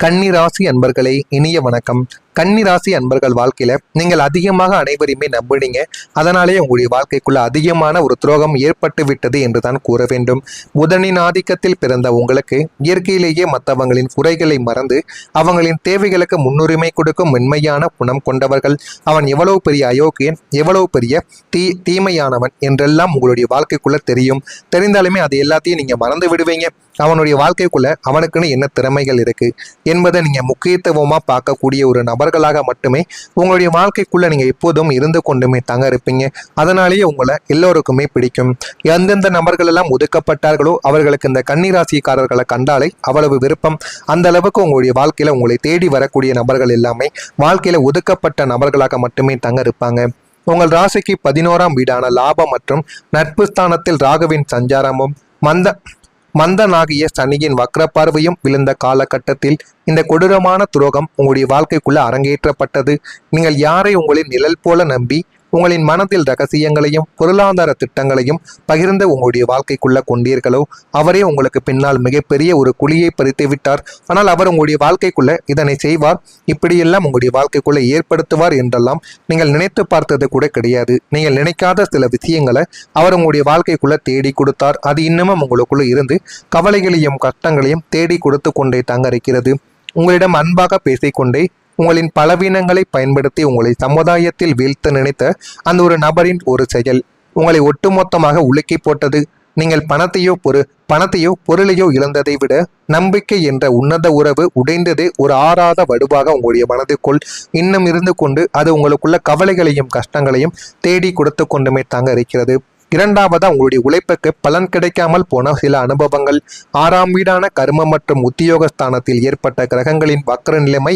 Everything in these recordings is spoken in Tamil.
கன்னிராசி அன்பர்களே, இனிய வணக்கம். கன்னிராசி அன்பர்கள் வாழ்க்கையில நீங்கள் அதிகமாக அனைவரையுமே நம்புனீங்க. அதனாலேயே உங்களுடைய வாழ்க்கைக்குள்ள அதிகமான ஒரு துரோகம் ஏற்பட்டு விட்டது என்றுதான் கூற வேண்டும். புதனின் ஆதிக்கத்தில் பிறந்த உங்களுக்கு இயற்கையிலேயே மற்றவங்களின் குறைகளை மறந்து அவங்களின் தேவைகளுக்கு முன்னுரிமை கொடுக்கும் மென்மையான குணம் கொண்டவர்கள். அவன் எவ்வளவு பெரிய அயோக்கியன், எவ்வளவு பெரிய தீமையானவன் என்றெல்லாம் உங்களுடைய வாழ்க்கைக்குள்ள தெரியும். தெரிந்தாலுமே அது எல்லாத்தையும் நீங்க மறந்து விடுவீங்க. அவனுடைய வாழ்க்கைக்குள்ள அவனுக்குன்னு என்ன திறமைகள் இருக்கு என்பதை நீங்க முக்கியத்துவமா பார்க்கக்கூடிய ஒரு நபர்களாக மட்டுமே உங்களுடைய வாழ்க்கைக்குள்ள நீங்க எப்போதும் இருந்து கொண்டுமே தாங்க இருப்பீங்க. அதனாலேயே உங்களை எல்லோருக்குமே பிடிக்கும். எந்தெந்த நபர்கள் எல்லாம் ஒதுக்கப்பட்டார்களோ அவர்களுக்கு இந்த கன்னிராசிக்காரர்களை கண்டாலே அவ்வளவு விருப்பம். அந்த அளவுக்கு உங்களுடைய வாழ்க்கையில உங்களை தேடி வரக்கூடிய நபர்கள் எல்லாமே வாழ்க்கையில ஒதுக்கப்பட்ட நபர்களாக மட்டுமே தாங்க இருப்பாங்க. உங்கள் ராசிக்கு 11ஆம் வீடான லாபம் மற்றும் நட்பு ஸ்தானத்தில் ராகுவின் சஞ்சாரமும் மந்தனாகிய சனியின் வக்ர பார்வையும் விழுந்த காலகட்டத்தில் இந்த கொடூரமான துரோகம் உங்களுடைய வாழ்க்கைக்குள்ள அரங்கேற்றப்பட்டது. நீங்கள் யாரை உங்களின் நிழல் போல நம்பி உங்களின் மனதில் ரகசியங்களையும் பொருளாதார திட்டங்களையும் பகிர்ந்து உங்களுடைய வாழ்க்கைக்குள்ள கொண்டீர்களோ அவரே உங்களுக்கு பின்னால் மிகப்பெரிய ஒரு குழியை பறித்து விட்டார். ஆனால் அவர் உங்களுடைய வாழ்க்கைக்குள்ள இதனை செய்வார், இப்படியெல்லாம் உங்களுடைய வாழ்க்கைக்குள்ள ஏற்படுத்துவார் என்றெல்லாம் நீங்கள் நினைத்து பார்த்தது கூட கிடையாது. நீங்கள் நினைக்காத சில விஷயங்களை அவர் உங்களுடைய வாழ்க்கைக்குள்ள தேடி கொடுத்தார். அது இன்னமும் உங்களுக்குள்ள இருந்து கவலைகளையும் கஷ்டங்களையும் தேடி கொடுத்து கொண்டே தாங்க இருக்கிறது. உங்களிடம் அன்பாக பேசிக்கொண்டே உங்களின் பலவீனங்களை பயன்படுத்தி உங்களை சமுதாயத்தில் வீழ்த்த நினைத்த அந்த ஒரு நபரின் ஒரு செயல் உங்களை ஒட்டுமொத்தமாக உலுக்கி போட்டது. நீங்கள் பணத்தையோ பொருளையோ இழந்ததை விட நம்பிக்கை என்ற உன்னத உறவு உடைந்ததே ஒரு ஆறாத வடுவாக உங்களுடைய மனதுக்குள் இன்னும் இருந்து கொண்டு அது உங்களுக்குள்ள கவலைகளையும் கஷ்டங்களையும் தேடி கொடுத்து கொண்டுமே தாங்க இருக்கிறது. இரண்டாவதா உங்களுடைய உழைப்புக்கு பலன் கிடைக்காமல் போன சில அனுபவங்கள். 6ஆம் வீடான கர்ம மற்றும் உத்தியோகஸ்தானத்தில் ஏற்பட்ட கிரகங்களின் வக்ர நிலைமை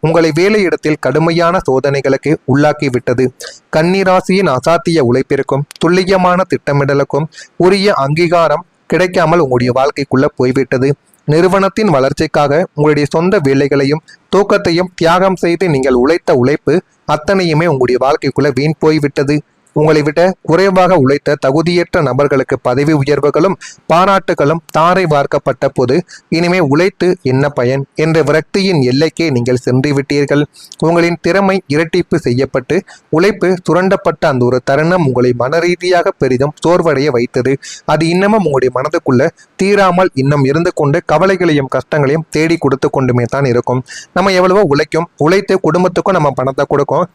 உங்களை வேலையிடத்தில் கடுமையான சோதனைகளுக்கு உள்ளாக்கிவிட்டது. கன்னிராசியின் அசாத்திய உழைப்பிற்கும் துல்லியமான திட்டமிடலுக்கும் உரிய அங்கீகாரம் கிடைக்காமல் உங்களுடைய வாழ்க்கைக்குள்ள போய்விட்டது. நிறுவனத்தின் வளர்ச்சிக்காக உங்களுடைய சொந்த வேலைகளையும் தூக்கத்தையும் தியாகம் செய்து நீங்கள் உழைத்த உழைப்பு அத்தனையுமே உங்களுடைய வாழ்க்கைக்குள்ள வீண் போய்விட்டது. உங்களை விட குறைவாக உழைத்த தகுதியற்ற நபர்களுக்கு பதவி உயர்வுகளும் பாராட்டுகளும் தாரை வார்க்கப்பட்ட போது இனிமே உழைத்து என்ன பயன் என்ற விரக்தியின் எல்லைக்கே நீங்கள் சென்று விட்டீர்கள். உங்களின் திறமை இரட்டிப்பு செய்யப்பட்டு உழைப்பு சுரண்டப்பட்ட அந்த ஒரு தருணம் உங்களை மனரீதியாக பெரிதும் சோர்வடைய வைத்தது. அது இன்னமும் உங்களுடைய மனதுக்குள்ள தீராமல் இன்னும் இருந்து கொண்டு கவலைகளையும் கஷ்டங்களையும் தேடி கொடுத்து கொண்டுமே தான் இருக்கும். நம்ம எவ்வளவோ உழைத்து குடும்பத்துக்கும் நம்ம பணத்தை கொடுக்கும்,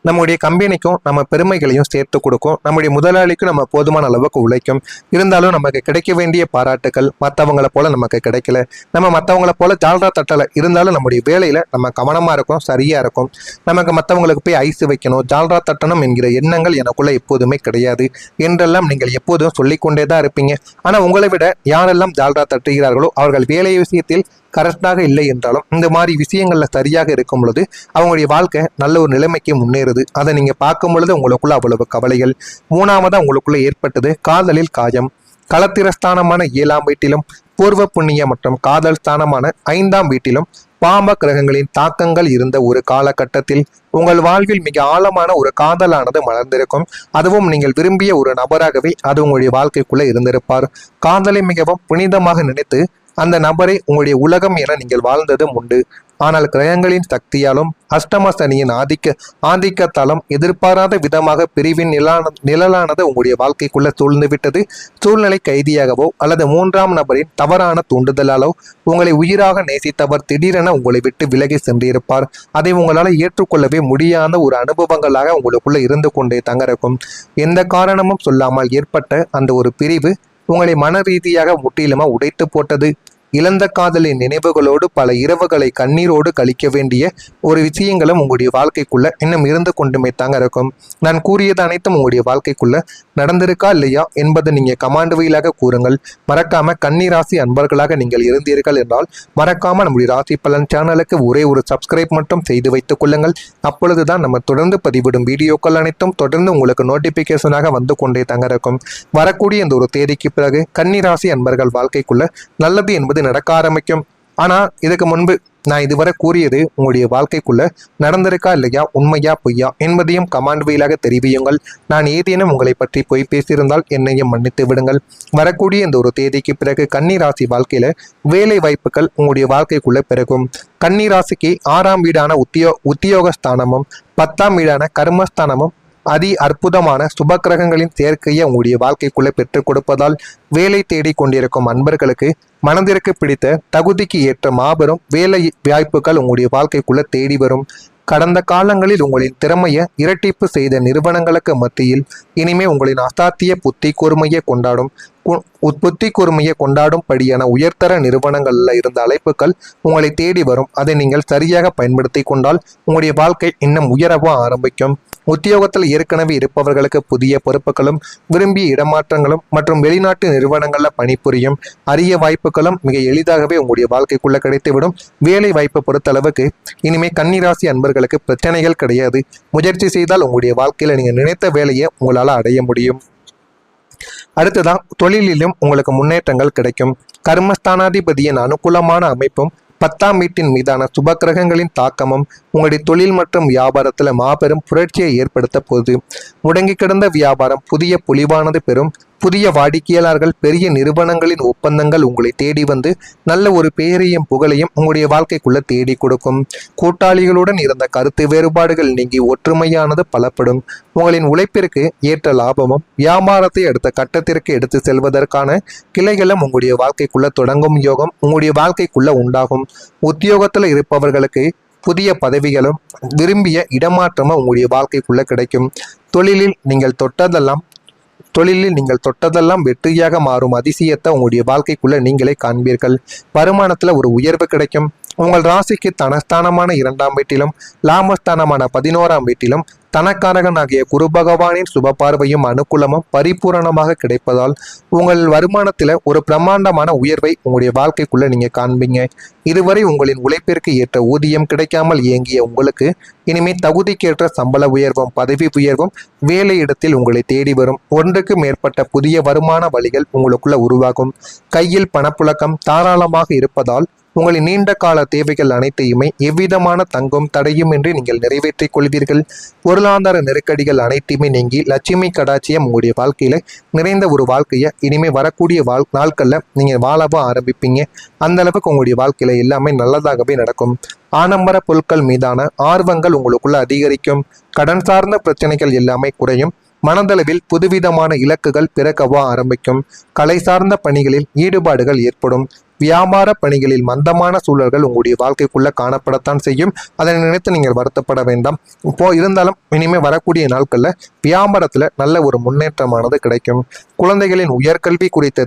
நம்முடைய கம்பெனிக்கும் நம்ம பெருமைகளையும் சேர்த்து கொடுக்கும், நம்முடைய முதலாளிக்கும் நம்ம போதுமான அளவுக்கு உழைக்கும். இருந்தாலும் நமக்கு கிடைக்க வேண்டிய பாராட்டுகள் மற்றவங்களை போல நமக்கு கிடைக்கல. நம்ம மற்றவங்களை போல ஜால்ரா தட்டலை. இருந்தாலும் நம்முடைய வேலையில நம்ம கவனமா இருக்கும், சரியா இருக்கும். நமக்கு மற்றவங்களுக்கு போய் ஐஸ் வைக்கணும், ஜால்ரா தட்டணும் என்கிற எண்ணங்கள் எனக்குள்ள எப்போதுமே கிடையாது என்றெல்லாம் நீங்கள் எப்போதும் சொல்லிக்கொண்டே தான் இருப்பீங்க. ஆனா உங்களை விட யாரெல்லாம் ஜால்ரா தட்டுகிறார்களோ அவர்கள் வேலை விஷயத்தில் கரெக்டாக இல்லை என்றாலும் இந்த மாதிரி விஷயங்கள்ல சரியாக இருக்கும் பொழுது அவங்களுடைய வாழ்க்கை நல்ல ஒரு நிலைமைக்கு முன்னேறுது. அதை நீங்க பார்க்கும் பொழுது உங்களுக்குள்ள அவ்வளவு கவலைகள். 3ஆவதா உங்களுக்குள்ள ஏற்பட்டது காதலில் காயம். களத்திரஸ்தானமான 7ஆம் வீட்டிலும் பூர்வ புண்ணிய மற்றும் காதல் ஸ்தானமான 5ஆம் வீட்டிலும் பாம்ப கிரகங்களின் தாக்கங்கள் இருந்த ஒரு காலகட்டத்தில் உங்கள் வாழ்வில் மிக ஆழமான ஒரு காதலானது மலர்ந்திருக்கும். அதுவும் நீங்கள் விரும்பிய ஒரு நபராகவே அது உங்களுடைய வாழ்க்கைக்குள்ள இருந்திருப்பார். காதலை மிகவும் புனிதமாக நினைத்து அந்த நபரை உங்களுடைய உலகம் என நீங்கள் வாழ்ந்ததும் உண்டு. ஆனால் கிரகங்களின் சக்தியாலும் அஷ்டம சனியின் ஆதிக்கத்தாலும் எதிர்பாராத விதமாக பிரிவின் நிழலானது உங்களுடைய வாழ்க்கைக்குள்ள சூழ்ந்து விட்டது. சூழ்நிலை கைதியாகவோ அல்லது 3ஆம் நபரின் தவறான தூண்டுதலாலோ உங்களை உயிராக நேசித்தவர் திடீரென உங்களை விட்டு விலகி சென்றிருப்பார். அதை உங்களால் ஏற்றுக்கொள்ளவே முடியாத ஒரு அனுபவங்களாக உங்களுக்குள்ள இருந்து கொண்டே தங்கறக்கும். எந்த காரணமும் சொல்லாமல் ஏற்பட்ட அந்த ஒரு பிரிவு உங்களை மன ரீதியாக முற்றிலுமா உடைத்து போட்டது. இழந்த காதலின் நினைவுகளோடு பல இரவுகளை கண்ணீரோடு கழிக்க வேண்டிய ஒரு விஷயங்களும் உங்களுடைய வாழ்க்கைக்குள்ள இன்னும் இருந்து கொண்டுமே தாங்க இருக்கும். நான் கூறியது அனைத்தும் உங்களுடைய வாழ்க்கைக்குள்ள நடந்திருக்கா இல்லையா என்பதை நீங்க கமாண்ட் வழியாக கூறுங்கள். மறக்காம கன்னிராசி அன்பர்களாக நீங்கள் இருந்தீர்கள் என்றால் மறக்காம நம்முடைய ராசி பலன் சேனலுக்கு ஒரே ஒரு சப்ஸ்கிரைப் மட்டும் செய்து வைத்துக் கொள்ளுங்கள். அப்பொழுதுதான் நம்ம தொடர்ந்து பதிவிடும் வீடியோக்கள் அனைத்தும் தொடர்ந்து உங்களுக்கு நோட்டிபிகேஷனாக வந்து கொண்டே தாங்க இருக்கும். வரக்கூடிய இந்த ஒரு தேதிக்கு பிறகு கன்னிராசி அன்பர்கள் வாழ்க்கைக்குள்ள நல்லது என்பது நடக்க ஆரம்பிக்கும். ஆனால் இதுக்கு முன்பு நான் இதுவரை கூறியது உங்களுடைய வாழ்க்கைக்குள்ள நடந்திருக்கா இல்லையா, உண்மையா பொய்யா என்பதையும் கமாண்ட் வழியாக தெரிவியுங்கள். நான் ஏதேனும் உங்களை பற்றி பொய் பேசியிருந்தால் என்னையும் மன்னித்து விடுங்கள். வரக்கூடிய இந்த ஒரு தேதிக்கு பிறகு கன்னிராசி வாழ்க்கையில வேலை வாய்ப்புகள் உங்களுடைய வாழ்க்கைக்குள்ள பிறகும். கன்னிராசிக்கு 6ஆம் வீடான உத்தியோகஸ்தானமும் 10ஆம் வீடான கர்மஸ்தானமும் அதி அற்புதமான சுபக்கிரகங்களின் சேர்க்கையை உங்களுடைய வாழ்க்கைக்குள்ள பெற்றுக் கொடுப்பதால் வேலை தேடி கொண்டிருக்கும் அன்பர்களுக்கு மனதிற்கு பிடித்த தகுதிக்கு ஏற்ற மாபெரும் வேலை வாய்ப்புகள் உங்களுடைய வாழ்க்கைக்குள்ள தேடி வரும். கடந்த காலங்களில் உங்களின் திறமையை இரட்டிப்பு செய்த நிறுவனங்களுக்கு மத்தியில் இனிமே உங்களின் அசாத்திய புத்தி கூர்மையை கொண்டாடும் படியான உயர்தர நிறுவனங்கள்ல இருந்த அழைப்புகள் உங்களை தேடி வரும். அதை நீங்கள் சரியாக பயன்படுத்தி கொண்டால் உங்களுடைய வாழ்க்கை இன்னும் உயரவும் ஆரம்பிக்கும். உத்தியோகத்தில் ஏற்கனவே இருப்பவர்களுக்கு புதிய பொறுப்புகளும் விரும்பிய இடமாற்றங்களும் மற்றும் வெளிநாட்டு நிறுவனங்கள்ல பணிபுரியும் அரிய வாய்ப்புகளும் மிக எளிதாகவே உங்களுடைய வாழ்க்கைக்குள்ள கிடைத்துவிடும். வேலை வாய்ப்பை பொறுத்தளவுக்கு இனிமே கன்னிராசி அன்பர்களுக்கு பிரச்சனைகள் கிடையாது. முயற்சி செய்தால் உங்களுடைய வாழ்க்கையில நீங்க நினைத்த வேலையை உங்களால அடைய முடியும். அடுத்ததான் தொழிலிலும் உங்களுக்கு முன்னேற்றங்கள் கிடைக்கும். கர்மஸ்தானாதிபதியின் அனுகூலமான அமைப்பும் 10ஆம் வீட்டின் மீதான சுபக்கிரகங்களின் தாக்கமும் உங்களுடைய தொழில் மற்றும் வியாபாரத்தில் மாபெரும் புரட்சியை ஏற்படுத்த போகுது. முடங்கி கிடந்த வியாபாரம் புதிய பொலிவானது பெறும். புதிய வாடிக்கையாளர்கள், பெரிய நிறுவனங்களின் ஒப்பந்தங்கள் உங்களை தேடி வந்து நல்ல ஒரு பெயரையும் புகழையும் உங்களுடைய வாழ்க்கைக்குள்ள தேடி கொடுக்கும். கூட்டாளிகளுடன் இருந்த கருத்து வேறுபாடுகள் நீங்கி ஒற்றுமையானது பலப்படும். உங்களின் உழைப்பிற்கு ஏற்ற லாபமும் வியாபாரத்தை அடுத்த கட்டத்திற்கு எடுத்து செல்வதற்கான கிளைகளும் உங்களுடைய வாழ்க்கைக்குள்ள தொடங்கும் யோகம் உங்களுடைய வாழ்க்கைக்குள்ள உண்டாகும். உத்தியோகத்தில் இருப்பவர்களுக்கு புதிய பதவிகளும் விரும்பிய இடமாற்றமும் உங்களுடைய வாழ்க்கைக்குள்ள கிடைக்கும். தொழிலில் நீங்கள் தொட்டதெல்லாம் வெற்றியாக மாறும் அதிசயத்தை உங்களுடைய வாழ்க்கைக்குள்ள நீங்களே காண்பீர்கள். வருமானத்துல ஒரு உயர்வு கிடைக்கும். உங்கள் ராசிக்கு தனஸ்தானமான 2ஆம் வீட்டிலும் லாபஸ்தானமான 11ஆம் வீட்டிலும் தனக்காரகன் ஆகிய குரு பகவானின் சுப பார்வையும் அனுகூலமும் பரிபூரணமாக கிடைப்பதால் உங்கள் வருமானத்தில் ஒரு பிரம்மாண்டமான உயர்வை உங்களுடைய வாழ்க்கைக்குள்ள நீங்க காண்பீங்க. இதுவரை உங்களின் உழைப்பிற்கு ஏற்ற ஊதியம் கிடைக்காமல் இயங்கிய உங்களுக்கு இனிமே தகுதிக்கேற்ற சம்பள உயர்வும் பதவி உயர்வும் வேலை இடத்தில் உங்களை தேடி வரும். ஒன்றுக்கு மேற்பட்ட புதிய வருமான வழிகள் உங்களுக்குள்ள உருவாகும். கையில் பணப்புழக்கம் தாராளமாக இருப்பதால் உங்களின் நீண்ட கால தேவைகள் அனைத்தையுமே எவ்விதமான தங்கும் தடையுமின்றி நீங்கள் நிறைவேற்றிக் கொள்வீர்கள். பொருளாதார நெருக்கடிகள் அனைத்தையுமே நீங்கி லட்சுமி கடாட்சியம் உங்களுடைய வாழ்க்கையில நிறைந்த ஒரு வாழ்க்கையை இனிமே வரக்கூடிய நாட்கள்ல நீங்க வாழவும் ஆரம்பிப்பீங்க. அந்த அளவுக்கு உங்களுடைய வாழ்க்கையில எல்லாமே நல்லதாகவே நடக்கும். ஆடம்பர பொருட்கள் மீதான ஆர்வங்கள் உங்களுக்குள்ள அதிகரிக்கும். கடன் சார்ந்த பிரச்சனைகள் எல்லாமே குறையும். மனதளவில் புதுவிதமான இலக்குகள் பிறக்கவா ஆரம்பிக்கும். கலை சார்ந்த பணிகளில் ஈடுபாடுகள் ஏற்படும். வியாபார பணிகளில் மந்தமான சூழல்கள் உங்களுடைய வாழ்க்கைக்குள்ள காணப்படத்தான் செய்யும். அதனை நினைத்து நீங்கள் வருத்தப்பட வேண்டாம். இருந்தாலும் இனிமே வரக்கூடிய நாட்கள்ல வியாபாரத்துல நல்ல ஒரு முன்னேற்றமானது கிடைக்கும். குழந்தைகளின் உயர்கல்வி குறித்த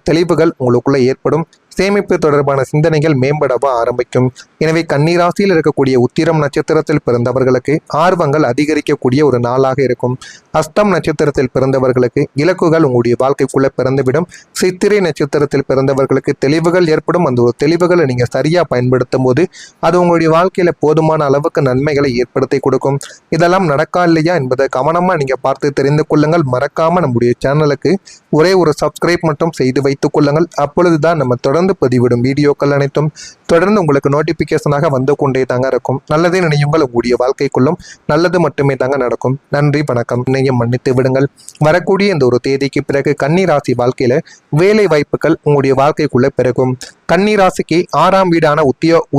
தெளிவுகள் உங்களுக்குள்ள ஏற்படும். சேமிப்பு தொடர்பான சிந்தனைகள் மேம்படவா ஆரம்பிக்கும். எனவே கன்னிராசியில் இருக்கக்கூடிய உத்திரம் நட்சத்திரத்தில் பிறந்தவர்களுக்கு ஆர்வங்கள் அதிகரிக்கக்கூடிய ஒரு நாளாக இருக்கும். அஸ்தம் நட்சத்திரத்தில் பிறந்தவர்களுக்கு இலக்குகள் உங்களுடைய வாழ்க்கைக்குள்ள பிறந்துவிடும். சித்திரை நட்சத்திரத்தில் பிறந்தவர்களுக்கு தெளிவுகள் ஏற்படும். அந்த ஒரு தெளிவுகளை நீங்க சரியா பயன்படுத்தும் போது அது உங்களுடைய வாழ்க்கையில போதுமான அளவுக்கு நன்மைகளை ஏற்படுத்தி கொடுக்கும். இதெல்லாம் நடக்கா இல்லையா என்பதை கவனமா நீங்க பார்த்து தெரிந்து கொள்ளுங்கள். மறக்காம நம்முடைய சேனலுக்கு ஒரே ஒரு சப்ஸ்கிரைப் மட்டும் செய்து வைத்துக் கொள்ளுங்கள். அப்பொழுதுதான் நம்ம தொடர்ந்து பதிவிடும் வீடியோக்கள் அனைத்தும் தொடர்ந்து உங்களுக்கு நோட்டிபிகேஷனாக வந்து கொண்டே தாங்க இருக்கும். நல்லதே நினையுங்கள். உங்களுடைய வாழ்க்கைக்குள்ளும் நல்லது மட்டுமே தாங்க நடக்கும். நன்றி, வணக்கம். என்னையும் மன்னித்து விடுங்கள். வரக்கூடிய இந்த ஒரு தேதிக்கு பிறகு கன்னிராசி வாழ்க்கையில வேலை வாய்ப்புகள் உங்களுடைய வாழ்க்கைக்குள்ள பிறகும். கன்னிராசிக்கு 6ஆம் வீடான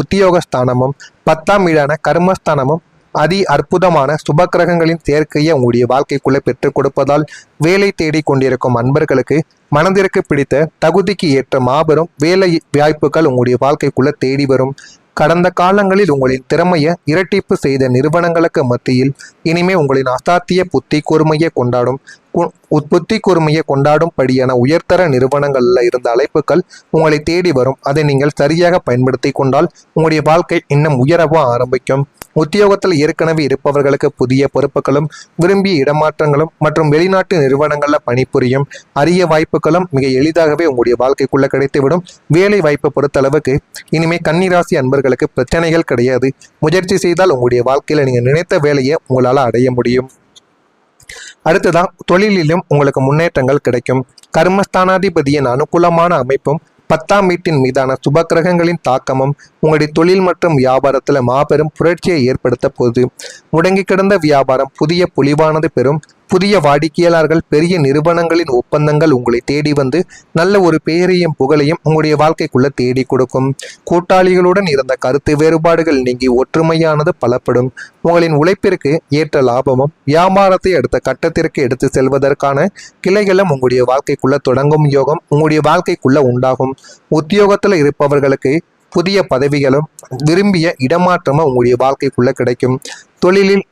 உத்தியோகஸ்தானமும் 10ஆம் வீடான கர்மஸ்தானமும் அதி அற்புதமான சுபக்கிரகங்களின் சேர்க்கையை உங்களுடைய வாழ்க்கைக்குள்ள பெற்றுக் கொடுப்பதால் வேலை தேடி கொண்டிருக்கும் அன்பர்களுக்கு மனதிற்கு பிடித்த தகுதிக்கு ஏற்ற மாபெரும் வேலை வாய்ப்புகள் உங்களுடைய வாழ்க்கைக்குள்ள தேடி வரும். கடந்த காலங்களில் உங்களின் திறமையை இரட்டிப்பு செய்த நிறுவனங்களுக்கு மத்தியில் இனிமே உங்களின் அசாத்திய புத்தி கூர்மையை கொண்டாடும் படியான உயர்தர நிறுவனங்கள்ல இருந்த அழைப்புகள் உங்களை தேடி வரும். அதை நீங்கள் சரியாக பயன்படுத்தி கொண்டால் உங்களுடைய வாழ்க்கை இன்னும் உயரவும் ஆரம்பிக்கும். உத்தியோகத்தில் ஏற்கனவே இருப்பவர்களுக்கு புதிய பொறுப்புகளும் விரும்பிய இடமாற்றங்களும் மற்றும் வெளிநாட்டு நிறுவனங்கள்ல பணிபுரியும் அரிய வாய்ப்புகளும் மிக எளிதாகவே உங்களுடைய வாழ்க்கைக்குள்ள கிடைத்துவிடும். வேலை வாய்ப்பை பொறுத்தளவுக்கு இனிமே கன்னிராசி அன்பர்களுக்கு பிரச்சனைகள் கிடையாது. முயற்சி செய்தால் உங்களுடைய வாழ்க்கையில நீங்க நினைத்த வேலையை உங்களால அடைய முடியும். அடுத்ததான் தொழிலிலும் உங்களுக்கு முன்னேற்றங்கள் கிடைக்கும். கர்மஸ்தானாதிபதியின் அனுகூலமான அமைப்பும் 10ஆம் வீட்டின் மீதான சுபக்கிரகங்களின் தாக்கமும் உங்களுடைய தொழில் மற்றும் வியாபாரத்தில் மாபெரும் புரட்சியை ஏற்படுத்த போகுது. முடங்கி கிடந்த வியாபாரம் புதிய பொலிவானது பெறும். புதிய வாடிக்கையாளர்கள், பெரிய நிறுவனங்களின் ஒப்பந்தங்கள் உங்களை தேடி வந்து நல்ல ஒரு பெயரையும் புகழையும் உங்களுடைய வாழ்க்கைக்குள்ள தேடி கொடுக்கும். கூட்டாளிகளுடன் இருந்த கருத்து வேறுபாடுகள் நீங்கி ஒற்றுமையானது பலப்படும். உங்களின் உழைப்பிற்கு ஏற்ற லாபமும் வியாபாரத்தை அடுத்த கட்டத்திற்கு எடுத்து செல்வதற்கான கிளைகளும் உங்களுடைய வாழ்க்கைக்குள்ள தொடங்கும் யோகம் உங்களுடைய வாழ்க்கைக்குள்ள உண்டாகும். உத்தியோகத்தில் இருப்பவர்களுக்கு புதிய பதவிகளும் விரும்பிய இடமாற்றமும் உங்களுடைய வாழ்க்கைக்குள்ள கிடைக்கும். தொழிலில்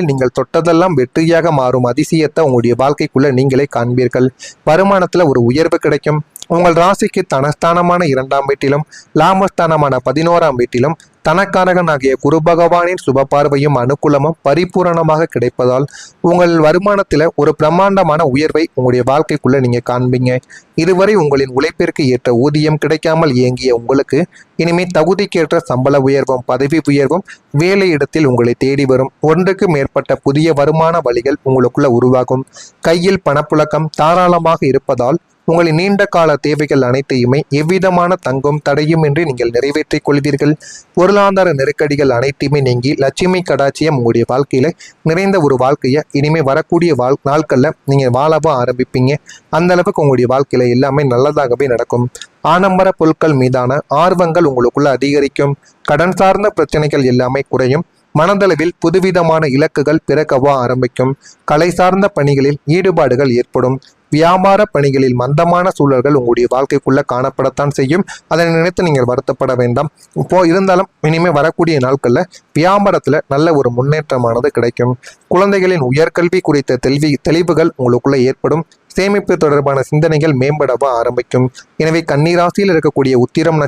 நீங்கள் தொட்டதெல்லாம் வெற்றியாக மாறும் அதிசயத்தை உங்களுடைய வாழ்க்கைக்குள்ள நீங்களே காண்பீர்கள். வருமானத்துல ஒரு உயர்வு கிடைக்கும். உங்கள் ராசிக்கு தனஸ்தானமான 2ஆம் வீட்டிலும் லாபஸ்தானமான 11ஆம் வீட்டிலும் தனக்காரகனாகிய குரு பகவானின் சுப பார்வையும் அனுகூலமும் பரிபூரணமாக கிடைப்பதால் உங்கள் வருமானத்தில் ஒரு பிரம்மாண்டமான உயர்வை உங்களுடைய வாழ்க்கைக்குள்ள நீங்க காண்பீங்க. இதுவரை உங்களின் உழைப்பிற்கு ஏற்ற ஊதியம் கிடைக்காமல் இயங்கிய உங்களுக்கு இனிமே தகுதிக்கேற்ற சம்பள உயர்வும் பதவி உயர்வும் வேலை இடத்தில் உங்களை தேடி வரும். ஒன்றுக்கு மேற்பட்ட புதிய வருமான வழிகள் உங்களுக்குள்ள உருவாகும். கையில் பணப்புழக்கம் தாராளமாக இருப்பதால் உங்களின் நீண்ட கால தேவைகள் அனைத்தையுமே எவ்விதமான தங்கும் தடையுமின்றி நீங்கள் நிறைவேற்றிக் கொள்வீர்கள். பொருளாதார நெருக்கடிகள் அனைத்தையுமே நீங்கி லட்சுமி கடாட்சியம் உங்களுடைய வாழ்க்கையில நிறைந்த ஒரு வாழ்க்கையை இனிமே வரக்கூடிய நாட்கள்ல நீங்க வாழவும் ஆரம்பிப்பீங்க. அந்த அளவுக்கு உங்களுடைய வாழ்க்கையில எல்லாமே நல்லதாகவே நடக்கும். ஆடம்பர பொருட்கள் மீதான ஆர்வங்கள் உங்களுக்குள்ள அதிகரிக்கும். கடன் சார்ந்த பிரச்சனைகள் எல்லாமே குறையும். மனதளவில் புதுவிதமான இலக்குகள் பிறக்கவா ஆரம்பிக்கும். கலை சார்ந்த பணிகளில் ஈடுபாடுகள் ஏற்படும். வியாபார பணிகளில் மந்தமான சூழல்கள் உங்களுடைய வாழ்க்கைக்குள்ள காணப்படத்தான் செய்யும். அதனை நினைத்து நீங்கள் வருத்தப்பட வேண்டாம். இப்போ இருந்தாலும் இனிமே வரக்கூடிய நாட்கள்ல வியாபாரத்துல நல்ல ஒரு முன்னேற்றமானது கிடைக்கும். குழந்தைகளின் உயர்கல்வி குறித்த தெளிவுகள் உங்களுக்குள்ள ஏற்படும். சேமிப்பு தொடர்பான சிந்தனைகள் மேம்படவா ஆரம்பிக்கும். எனவே கன்னி ராசியில் இருக்கக்கூடிய உத்திரம்